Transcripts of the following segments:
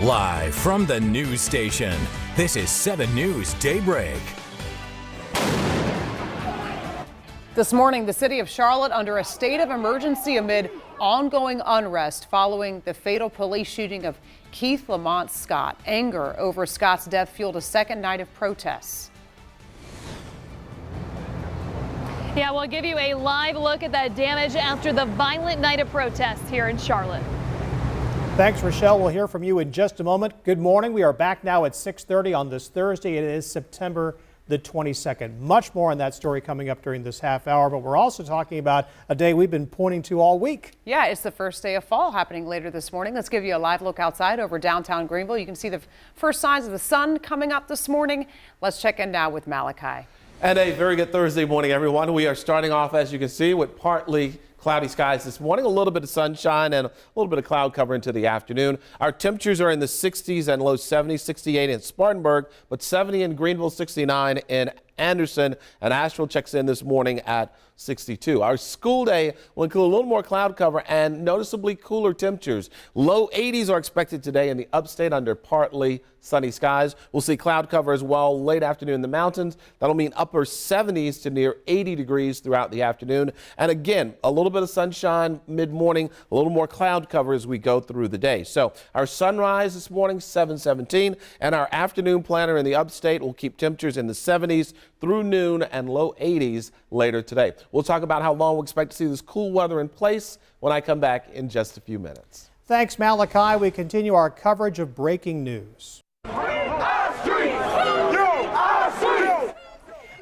Live from the news station, this is 7 News Daybreak. This morning, the city of Charlotte under a state of emergency amid ongoing unrest following the fatal police shooting of Keith Lamont Scott. Anger over Scott's death fueled a second night of protests. Yeah, we'll give you a live look at that damage after the violent night of protests here in Charlotte. Thanks, Rochelle. We'll hear from you in just a moment. Good morning. We are back now at 6:30 on this Thursday. It is September the 22nd. Much more on that story coming up during this half hour, but we're also talking about a day we've been pointing to all week. Yeah, it's the first day of fall happening later this morning. Let's give you a live look outside over downtown Greenville. You can see the first signs of the sun coming up this morning. Let's check in now with Malachi. And a very good Thursday morning, everyone. We are starting off, as you can see, with partly cloudy skies this morning, a little bit of sunshine and a little bit of cloud cover into the afternoon. Our temperatures are in the 60s and low 70s, 68 in Spartanburg, but 70 in Greenville, 69 in Anderson, and Asheville checks in this morning at 62. Our school day will include a little more cloud cover and noticeably cooler temperatures. Low 80s are expected today in the upstate under partly sunny skies. We'll see cloud cover as well late afternoon in the mountains. That'll mean upper 70s to near 80 degrees throughout the afternoon. And again, a little bit of sunshine mid-morning, a little more cloud cover as we go through the day. So our sunrise this morning, 7:17, and our afternoon planner in the upstate will keep temperatures in the 70s through noon and low 80s later today. We'll talk about how long we expect to see this cool weather in place when I come back in just a few minutes. Thanks, Malachi. We continue our coverage of breaking news.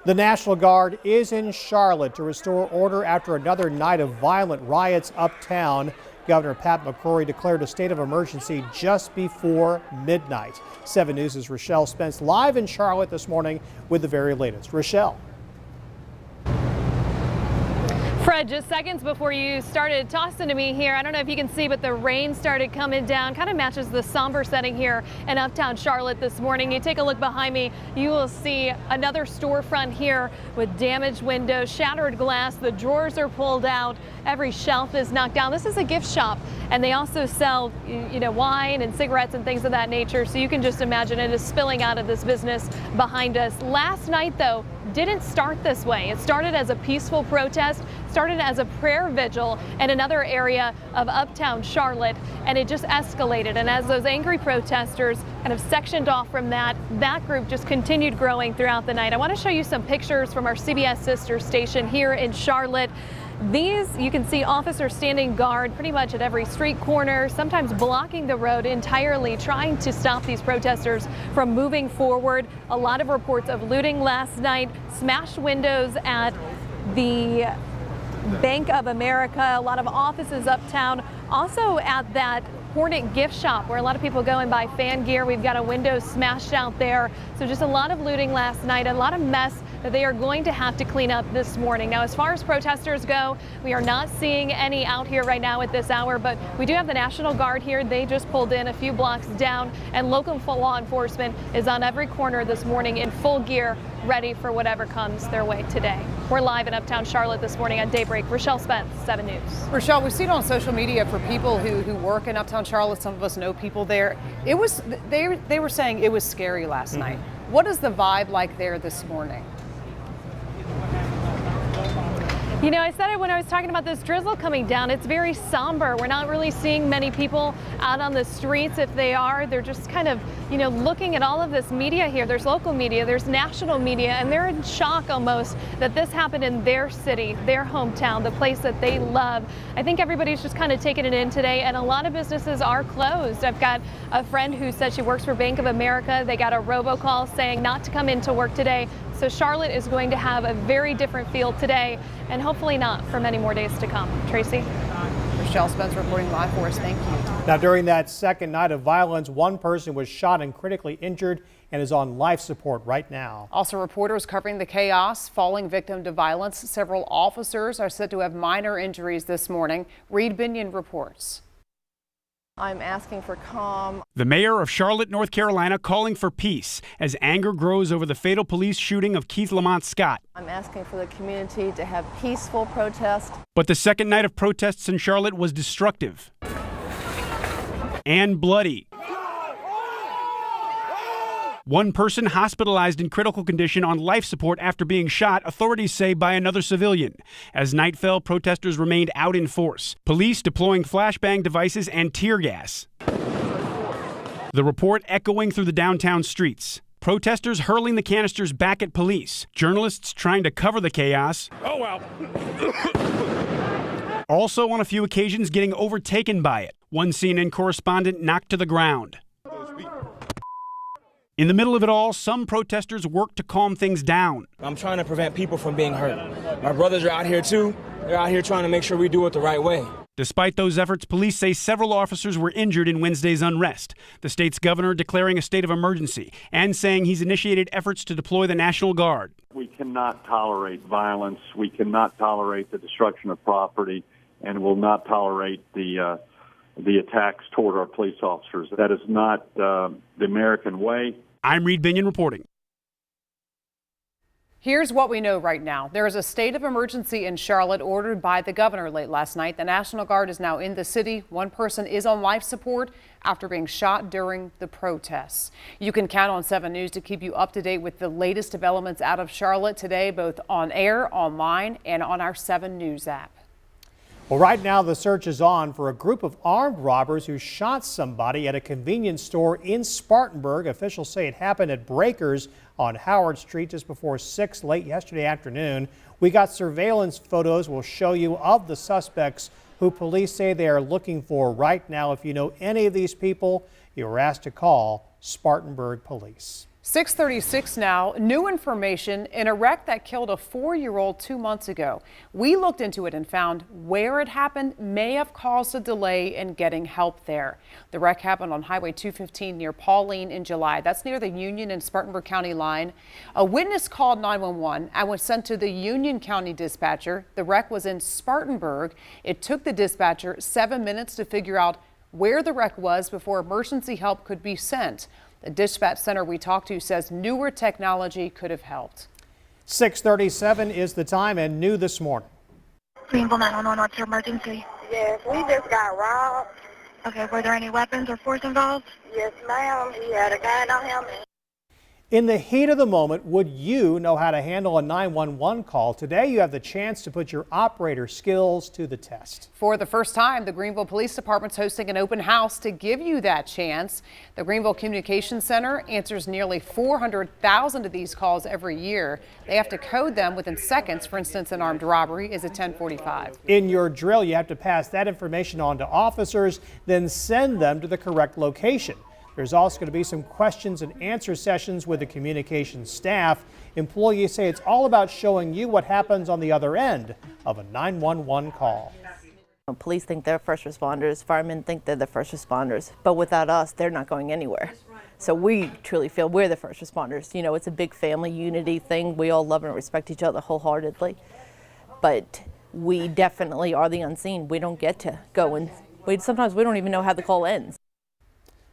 The National Guard is in Charlotte to restore order after another night of violent riots uptown. Governor Pat McCrory declared a state of emergency just before midnight. 7 News' Rochelle Spence live in Charlotte this morning with the very latest. Rochelle. Fred, just seconds before you started tossing to me here, I don't know if you can see, but the rain started coming down. Kind of matches the somber setting here in uptown Charlotte this morning. You take a look behind me, you will see another storefront here with damaged windows, shattered glass. The drawers are pulled out. Every shelf is knocked down. This is a gift shop, and they also sell, wine and cigarettes and things of that nature. So you can just imagine it is spilling out of this business behind us. Last night, though, didn't start this way. It started as a peaceful protest, started as a prayer vigil in another area of uptown Charlotte, and it just escalated. And as those angry protesters kind of sectioned off from that group just continued growing throughout the night. I want to show you some pictures from our CBS sister station here in Charlotte. These, you can see officers standing guard pretty much at every street corner, sometimes blocking the road entirely, trying to stop these protesters from moving forward. A lot of reports of looting last night, smashed windows at the Bank of America, a lot of offices uptown, also at that Hornet gift shop where a lot of people go and buy fan gear. We've got a window smashed out there. So just a lot of looting last night, a lot of mess that they are going to have to clean up this morning. Now, as far as protesters go, we are not seeing any out here right now at this hour, but we do have the National Guard here. They just pulled in a few blocks down, and local law enforcement is on every corner this morning in full gear, ready for whatever comes their way today. We're live in uptown Charlotte this morning at Daybreak. Rochelle Spence, 7 News. Rochelle, we've seen on social media for people who work in uptown Charlotte. Some of us know people there. They were saying it was scary last night. What is the vibe like there this morning? You know, I said it when I was talking about this drizzle coming down. It's very somber. We're not really seeing many people out on the streets. If they are, they're just kind of, looking at all of this media here. There's local media, there's national media, and they're in shock almost that this happened in their city, their hometown, the place that they love. I think everybody's just kind of taking it in today, and a lot of businesses are closed. I've got a friend who said she works for Bank of America. They got a robocall saying not to come into work today. So Charlotte is going to have a very different feel today, and hopefully not for many more days to come. Tracy? Rochelle Spence reporting live for us. Thank you. Now, during that second night of violence, one person was shot and critically injured and is on life support right now. Also, reporters covering the chaos falling victim to violence. Several officers are said to have minor injuries this morning. Reed Binion reports. I'm asking for calm. The mayor of Charlotte, North Carolina, calling for peace as anger grows over the fatal police shooting of Keith Lamont Scott. I'm asking for the community to have peaceful protest. But the second night of protests in Charlotte was destructive and bloody. One person hospitalized in critical condition on life support after being shot, authorities say, by another civilian. As night fell, protesters remained out in force, police deploying flashbang devices and tear gas. The report echoing through the downtown streets. Protesters hurling the canisters back at police. Journalists trying to cover the chaos. Oh, well. Also, on a few occasions, getting overtaken by it. One CNN correspondent knocked to the ground. In the middle of it all, some protesters worked to calm things down. I'm trying to prevent people from being hurt. My brothers are out here, too. They're out here trying to make sure we do it the right way. Despite those efforts, police say several officers were injured in Wednesday's unrest. The state's governor declaring a state of emergency and saying he's initiated efforts to deploy the National Guard. We cannot tolerate violence. We cannot tolerate the destruction of property, and will not tolerate the attacks toward our police officers. That is not the American way. I'm Reed Binion reporting. Here's what we know right now. There is a state of emergency in Charlotte ordered by the governor late last night. The National Guard is now in the city. One person is on life support after being shot during the protests. You can count on 7 News to keep you up to date with the latest developments out of Charlotte today, both on air, online, and on our 7 News app. Well, right now the search is on for a group of armed robbers who shot somebody at a convenience store in Spartanburg. Officials say it happened at Breakers on Howard Street just before 6 late yesterday afternoon. We got surveillance photos we'll show you of the suspects who police say they are looking for right now. If you know any of these people, you are asked to call Spartanburg Police. 6:36 now. New information in a wreck that killed a 4-year-old 2 months ago. We looked into it and found where it happened may have caused a delay in getting help there. The wreck happened on Highway 215 near Pauline in July. That's near the Union and Spartanburg County line. A witness called 911 and was sent to the Union County dispatcher. The wreck was in Spartanburg. It took the dispatcher 7 minutes to figure out where the wreck was before emergency help could be sent. The dispatch center we talked to says newer technology could have helped. 6:37 is the time, and new this morning. Greenville 911, what's your emergency? Yes, we just got robbed. Okay, were there any weapons or force involved? Yes, ma'am. He had a gun on him. In the heat of the moment, would you know how to handle a 911 call? Today, you have the chance to put your operator skills to the test. For the first time, the Greenville Police Department's hosting an open house to give you that chance. The Greenville Communications Center answers nearly 400,000 of these calls every year. They have to code them within seconds. For instance, an armed robbery is at 10:45. In your drill, you have to pass that information on to officers, then send them to the correct location. There's also going to be some questions and answer sessions with the communications staff. Employees say it's all about showing you what happens on the other end of a 911 call. Police think they're first responders, firemen think they're the first responders, but without us, they're not going anywhere. So we truly feel we're the first responders. You know, it's a big family unity thing. We all love and respect each other wholeheartedly, but we definitely are the unseen. We don't get to go and sometimes we don't even know how the call ends.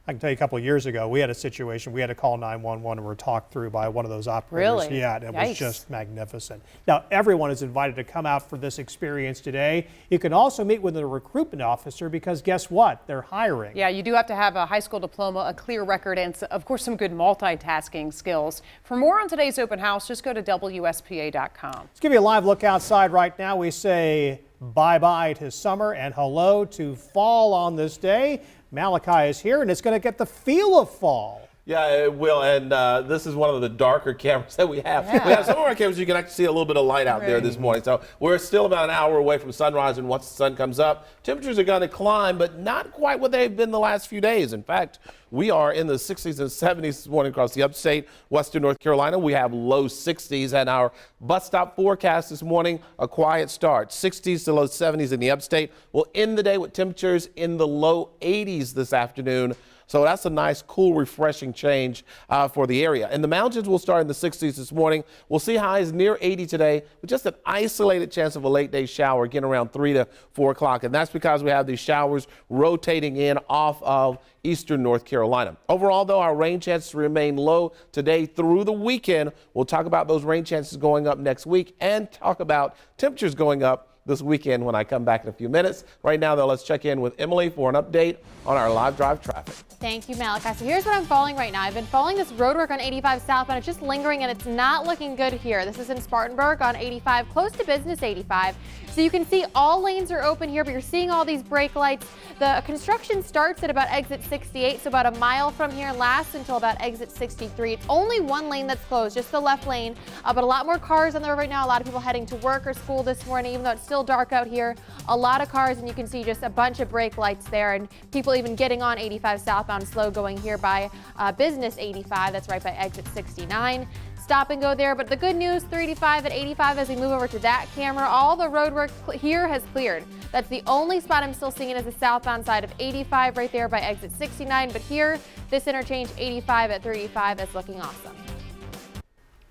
I can tell you a couple of years ago, we had a situation, we had to call 911 and we were talked through by one of those operators. Really? Yeah, it Yikes. was just magnificent. Now, everyone is invited to come out for this experience today. You can also meet with a recruitment officer because guess what? They're hiring. Yeah, you do have to have a high school diploma, a clear record, and of course some good multitasking skills. For more on today's open house, just go to WSPA.com. Let's give you a live look outside right now. We say bye-bye to summer and hello to fall on this day. Malachi is here, and it's going to get the feel of fall. Yeah, it will, and this is one of the darker cameras that we have. Yeah. We have some of our cameras, you can actually see a little bit of light out there this morning. So we're still about an hour away from sunrise, and once the sun comes up, temperatures are going to climb, but not quite what they've been the last few days. In fact, we are in the 60s and 70s this morning across the upstate, western North Carolina. We have low 60s, and our bus stop forecast this morning, a quiet start. 60s to low 70s in the upstate. We'll end the day with temperatures in the low 80s this afternoon. So that's a nice, cool, refreshing change for the area. In the mountains, we'll start in the 60s this morning. We'll see highs near 80 today, with just an isolated chance of a late day shower, again around 3 to 4 o'clock. And that's because we have these showers rotating in off of eastern North Carolina. Overall, though, our rain chances remain low today through the weekend. We'll talk about those rain chances going up next week and talk about temperatures going up this weekend when I come back in a few minutes. Right now, though, let's check in with Emily for an update on our live drive traffic. Thank you, Malachi. So here's what I'm following right now. I've been following this roadwork on 85 southbound. It's just lingering and it's not looking good here. This is in Spartanburg on 85, close to Business 85. So you can see all lanes are open here, but you're seeing all these brake lights. The construction starts at about exit 68, so about a mile from here, and lasts until about exit 63. It's only one lane that's closed, just the left lane, but a lot more cars on the road right now. A lot of people heading to work or school this morning, even though it's still dark out here. A lot of cars, and you can see just a bunch of brake lights there, and people even getting on 85 southbound slow going here by Business 85. That's right by exit 69. Stop and go there, but the good news, 385 at 85 as we move over to that camera, all the road work here has cleared. That's the only spot I'm still seeing is the southbound side of 85 right there by exit 69, but here, this interchange 85 at 385 is looking awesome.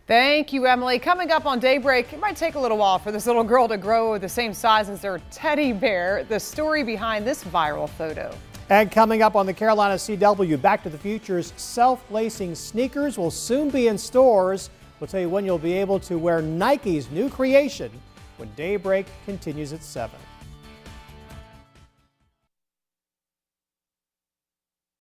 Thank you, Emily. Coming up on Daybreak, it might take a little while for this little girl to grow the same size as their teddy bear. The story behind this viral photo. And coming up on the Carolina CW, Back to the Future's self-lacing sneakers will soon be in stores. We'll tell you when you'll be able to wear Nike's new creation when Daybreak continues at 7.